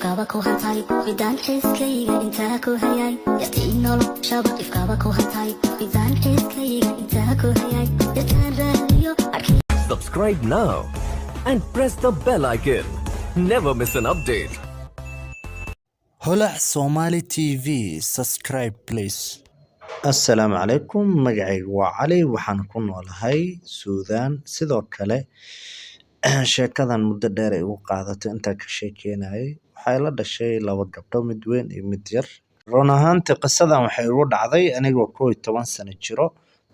ifkaba ku hantay midaan xiskayga intaa ku hayay yatiin noloshaba ifkaba ku hantay midaan xiskayga intaa ku hayay dadkaan raadiyo Subscribe now and press the bell icon. Never miss an update. هلا Somali TV subscribe please. Assalaamu calaykum magacaygu waa Cali waxaan ku noolahay Suudaan sidoo kale sheekadan muddo dheer ay ugu qaadatay inta ka sheekeynayay waxay la dhashay laba gabdho mid weyn iyo mid yar run ahaantii qisadan waxay ugu dhacday anigoo 11 sano jiro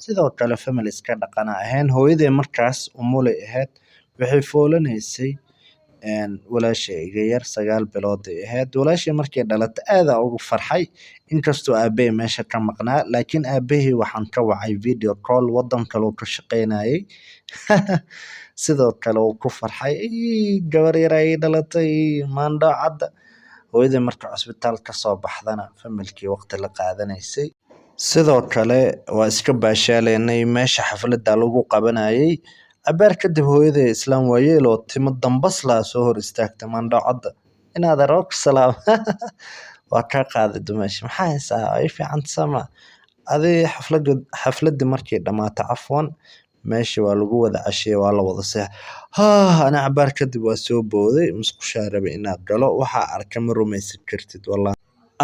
sidoo kale family iska dhaqana ahayn hooyaday markaas umulay ahayd waxay foolanaysay walaashay iga yar 9 bilood ahayd walaashay markay dhalatay aad ugu farxay inkastoo aabay meesha ka maqnaa laakiin aabay waxaan ka wacay video call wadan kale oo ka shaqeynayay sidoo kale uu ku farxay gabar yar ay dhalatay maandho cad hooyaday markay cusbitaal ka soo baxdana familkii waqti la qaadanaysay sidoo kale waa iska baashaalenay meesha xafladda lagu qabanayay abaar kadib hooyaday islaan waayeel oo timo dambas la soo hor istaagtay maandho cad inaad roog salaam waa ka qaaday dumash maxaa haysaa ay fiican sama adii xafladda markii dhamaatay afwan meeshii waa lagu wada cashay waa la wada seex ana abaar kadib waa soo booday musqusha rabay inaad galo waxa arkay ma rumaysan kartid wallahi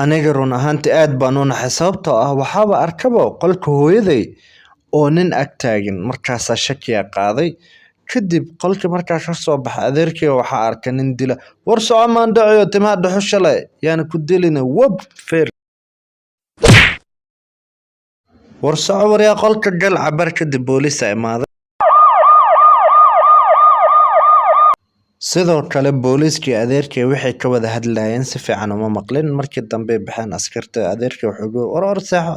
aniga run ahaantii aad baan u naxay sababtoo ah waxaaba arkaba qolka hooyaday oo nin ag taagan markaas shakiya qaaday kadib qolka markaas ka soo baxay adeerkay waxa arkay nin dila war soo maan dhaciyo timaha dhuxushalay yaana ku dilina wab feer war soo waryaa qolka gal cabar kadib booliis ay imaaday sidoo kale booliiskii adeerkay waxay ka wada hadlayeen si fiican uma maqlin markii dambe baxaan askarta adeerkay wuxuu war saxo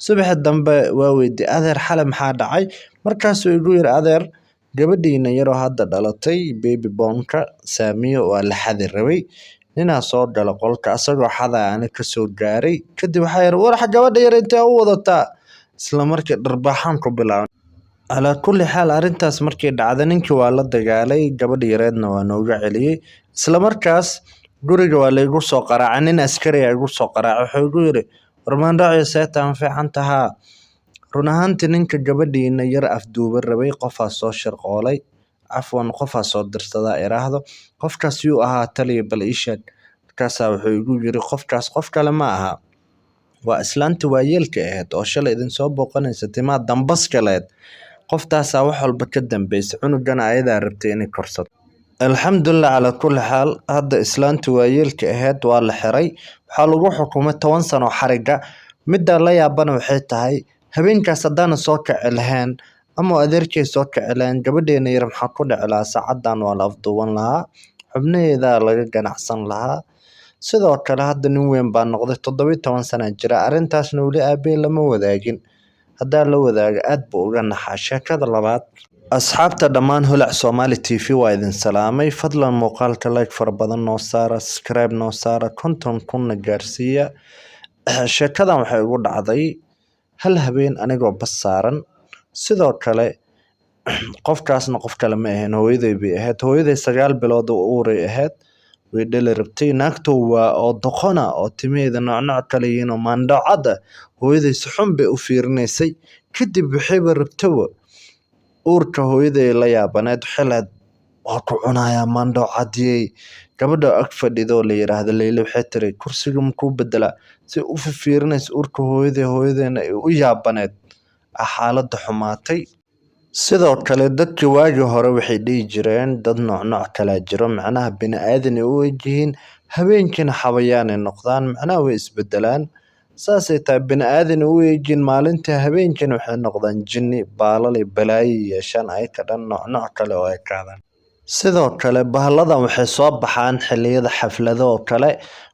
subax dambe waa weydii adeer xalay maxaa dhacay markaas uu igu yiri adeer gabadhiina yar oo hadda dhalatay baby bonka saamiyo waa la xadi rabay ninaa soo gala qolka asagoo xada aan ka soo gaaray kadib waxa yar war gabadha yar inta u wadataa isla markii dharbaaxan ku bilaabay على كل حال arintaas markii dhacday ninkii waa la dagaalay gabadh yareedna waa nooga celiyay isla markaas guriga waa la igu soo qaraacay nin askari ah igu soo qaraacay wuxuu igu yiri warmaan dhacay seetaan fiican taha run ahaantii ninka gabadhiina yar afduuba rabay qofaas soo shirqoolay afwan qofaas soo dirsada iraahdo qofkaas uu ahaa taliye bal ishaad markaas wuxuu igu yiri qofkaas qof kale ma aha waa islaanta waayeelka ahayd oo shalay idin soo booqanaysa timaha dambas kaleed qoftaas wax walba ka dambeysay cunugana ayada rabtay inay korsato alxamdulillah ala kulli xaal hadda islaanta waayeelka ahayd waa la xiray waxa lagu xukumay 10 sano xariga midda la yaabana waxay tahay habeenkaas hadana soo kici lahayn ama adeerkay soo kici lahayn gabadheena yar maxaa ku dhici lahaa saacadan waa la afduuban lahaa xubnaheeda laga ganacsan lahaa sidoo kale hadda nin weyn baa noqday 17 sano jira arintaasna wali aabay lama wadaagin hadaa la wadaaga aad buu uga naxaa sheekada labaad asxaabta dhamaan holac Somali TV waa idin salaamay fadlan muuqaalka like far badan noo saara subscribe noo saara content kuna gaarsiiya sheekadan waxay ugu dhacday hal habeen anigoo bas saaran sidoo kale qofkaasna qof kale ma ahayn hooyaday bay ahayd hooyaday 9 bilood oo uuray ahayd way dhali rabtay naagto waa oo doqona oo timeeda nooc kale yihiin oo maandhacada hooyaday si xun bay u fiirinaysay kadib waxay rabtay uurka hooyaday la yaabaneed xilad waa ku cunaya maandhacadii gabadha ag fadhido la yiraahdo leeylo waxay tiri kursiga ma ku bedela si u fiirinayso uurka hooyadeena u yaabaneed xaaladda xumaatay sidoo kale dadkii waagi hore waxay dhigi jireen dad nooc kala jiro macnaha bini'aadan u wajihin habeenkina xawayaan noqdaan macnaha way isbedelaan saasay tahay bini'aadan u wajihin maalinta habeenkina waxay noqdaan jinni baalali balaayi yeeshaan ay ka dhan nooc kale oo ay qaadaan sidoo kale bahaladan waxay soo baxaan xilliyada xaflado oo kale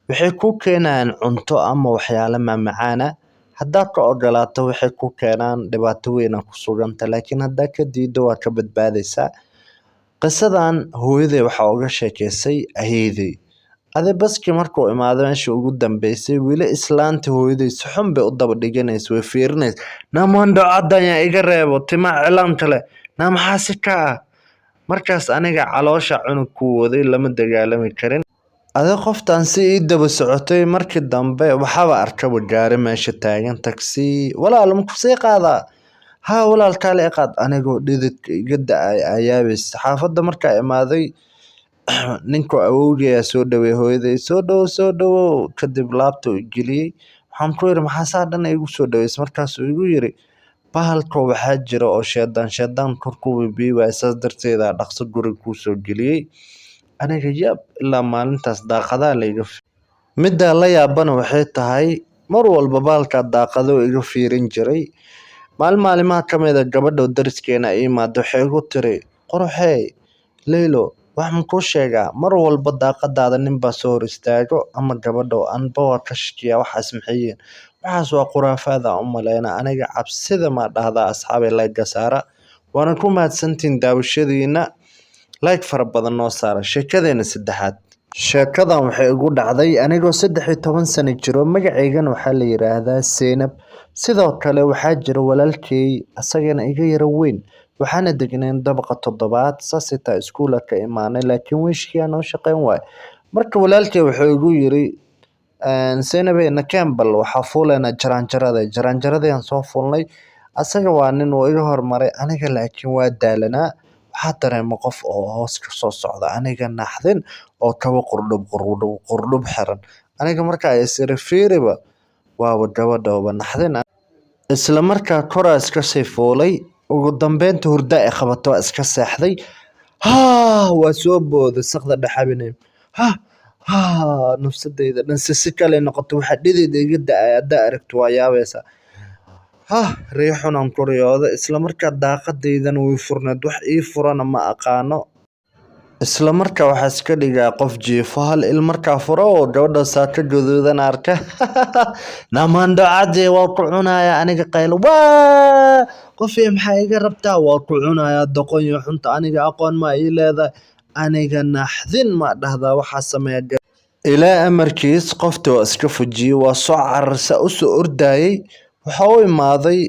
waxay ku keenaan cunto ama waxyaalo macaan haddaad ka ogolaato waxay ku keenaan dhibaato weyn ku suganta laakiin haddaad ka diido waa ka badbaadaysaa qisadan hooyaday waxa uga sheekeysay ayeeday ade baski markuu imaado meesha ugu dambeysay wili islaanta hooyaday si xun bay u daba dhiganayso way fiirinayso naamando cadanya iga reebo tima cilaan kale naam xaasika markaas aniga caloosha cunug ku waday lama dagaalami karin Adee qoftaan si ii daba socotay markii dambe waxaaba arkaba gaari meesha taagan taksi walaal ma kusii qaadaa haa walaal kaale i qaad anigoo dhididka iga da-ay ayaabays xaafadda markaa imaaday ninka awowgay ayaa soo dhaweey hooyaday soo dhawow kadib laabta u geliyey waxaan ku yiri maxaa saa dhan igu soo dhaweysay markaasuu igu yiri bahalka waxaa jira oo sheedaan korku bibi waay saas darteeda dhaqso guriga kuu soo geliyey aniga yaab ilaa maalintaas daaqadaha layga middaa la yaabana waxay tahay mar walba bahalkaa daaqado iga fiirin jiray maalimaha ka mid a gabadha dariskeena ii imaada waxay igu tiri quruxey leylo wax ma kuu sheegaa mar walba daaqadaada ninbaa soo hor istaago ama gabadho anba waa ka shakiyaa waxaas maxay yihiin waxaas waa khuraafaada u maleyna aniga cabsida ma dhahdaa asxaabay layga saara waana ku mahadsantihiin daawashadiina like fara badan noo saara sheekadeena saddexaad sheekadan waxay igu dhacday anigoo 13 sano jiro magaceygana waxaa la yiraahdaa Seenab sidoo kale waxaa jira walaalkay asagana iga yara weyn waxaana degneen dabaqa 7 saasita iskuulka ka imaanay laakiin wiishkii noo shaqeyn waay marka walaalkay wuxuu igu yiri Seenab na Campbell waxa fuulayna jaranjarada aan soo fuulnay asaga waa nin oo iga hormaray aniga laakiin waa daalanaa waxaa dareema qof oo hoos ka soo socda aniga naxdin oo kaba qurdhub xiran aniga markaa isiri fiiriba waaba gabadhooba naxdin isla markaa koraa iska sii fuulay ugu dambeynta hurda ay qabato iska seexday waa soo booday saqda dhaxabinay nafsadeyda dhan si kale noqoto waxa dhidid iga da-ay haddaa aragto waa yaabaysa riixunaan ku riyooda isla markaa daaqadaydan way furneed wax ii furana ma aqaano isla markaa waxaa iska dhigaa qof jiifo hal il markaa furo oo gabadha saaka gaduudan arka namaandho cadee waa ku cunaya aniga qaylo waa qofii maxaa iga rabtaa waa ku cunaya doqon iyo xunta aniga aqoon ma ii leedahay aniga naxdin ma dhahdaa waxaa sameeya ilaa amarkiis qofta waa iska fujiyey waa soo cararsa u soo ordayay waxa uu imaaday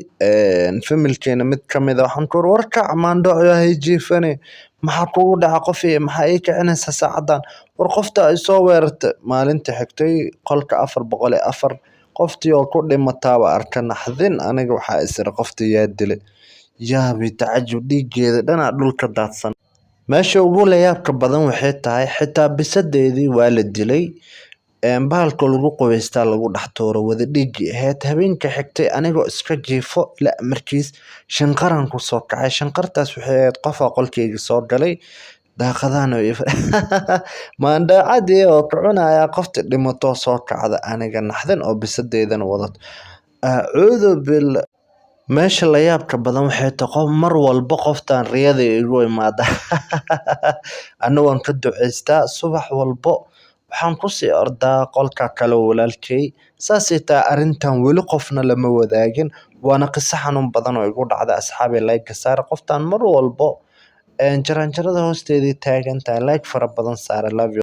familkeena mid ka mid ah waxaan ku warka amaandho ay jiifane maxaa kugu dhaca qofii maxaa ii kicinaysa saacadan war qofta ay soo weerartay maalinta xigtay qolka 404 qoftii oo ku dhimataaba arka naxdin aniga waxaa isir qoftii yaa dilay yaabi tacajub dhiigeeda dhana dhulka daadsan meesha ugu layaabka badan waxay tahay xitaa bisadeedii waa la dilay bahalka lagu qubaystaa lagu dhex tuuro wada dhiigi ahayd habeenka xigtay anigoo iska jiifo la markiis shanqaran ku soo kacay shanqartaas waxay ahayd qof qolkayga soo galay daaqadana maandhacadii oo ka cunaya qofta dhimato soo kacda aniga naxdin oo bisadeedana wadato acuudu bil meesha layaabka badan waxay tahay mar walba qoftaan riyada igu imaada anagoon ka duceystaa subax walbo waxaan ku sii ordaa qolka kale walaalkay saasay taa arintan weli qofna lama wadaagin waana qiso xanuun badan oo igu dhacda asxaabay like saar qoftaan mar walbo jaranjarada hoosteedii taagan tahay like fara badan saar love you